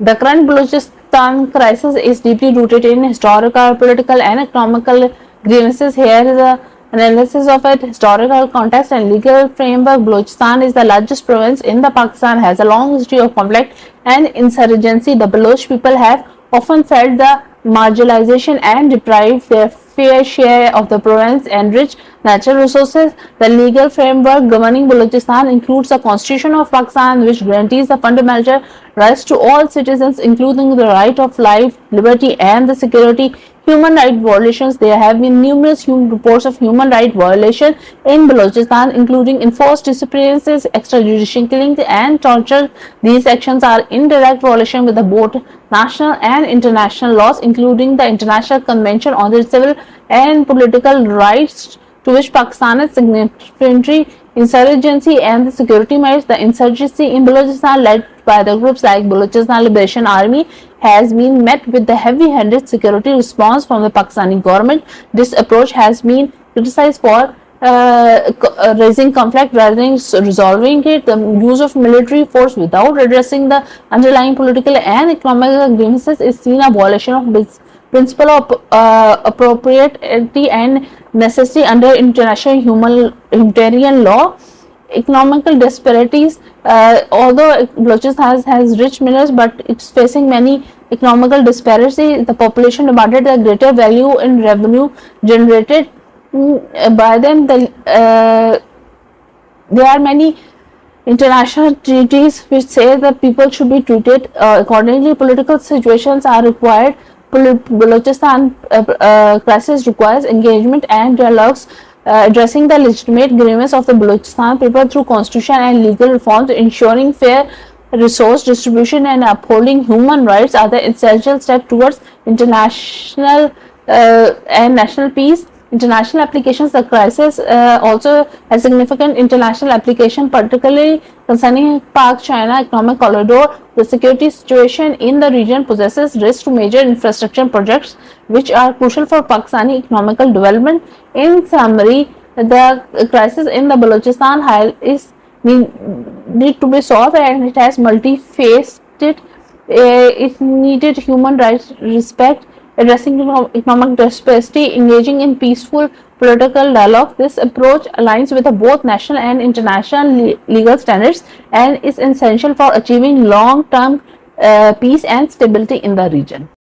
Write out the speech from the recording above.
The current Balochistan crisis is deeply rooted in historical, political, and economical grievances. Here is a analysis of its historical context and legal framework. Balochistan is the largest province in the Pakistan, has a long history of conflict and insurgency. The Baloch people have often felt the marginalization and deprived their fair share of the province's enriched natural resources. The legal framework governing Balochistan includes the Constitution of Pakistan, which guarantees the fundamental rights to all citizens, including the right of life, liberty, and the security. Human rights violations. There have been numerous reports of human rights violations in Balochistan, including enforced disappearances, extrajudicial killings, and torture. These actions are in direct violation with both national and international laws, including the International Convention on the Civil and Political Rights, to which Pakistan is signatory. Insurgency and the security measures. The insurgency in Balochistan, led by the groups like Balochistan Liberation Army, has been met with the heavy-handed security response from the Pakistani government. This approach has been criticized for raising conflict rather than resolving it. The use of military force without addressing the underlying political and economic grievances is seen a violation of principle of appropriateness and necessity under international humanitarian law. Economical disparities. Although Balochistan has rich minerals, but it's facing many economical disparities. The population demanded a greater value in revenue generated by them. There are many international treaties which say that people should be treated accordingly. Political situations are required. Balochistan crisis requires engagement and dialogues addressing the legitimate grievances of the Balochistan people through constitution and legal reforms. Ensuring fair resource distribution and upholding human rights are the essential steps towards international and national peace. International applications. The crisis also has significant international application, particularly concerning Pak-China economic corridor. The security situation in the region possesses risk to major infrastructure projects, which are crucial for Pakistani economical development. In summary, the crisis in the Balochistan need to be solved, and it has multifaceted. It needed human rights respect, addressing economic disparity, engaging in peaceful political dialogue. This approach aligns with both national and international legal standards and is essential for achieving long-term peace and stability in the region.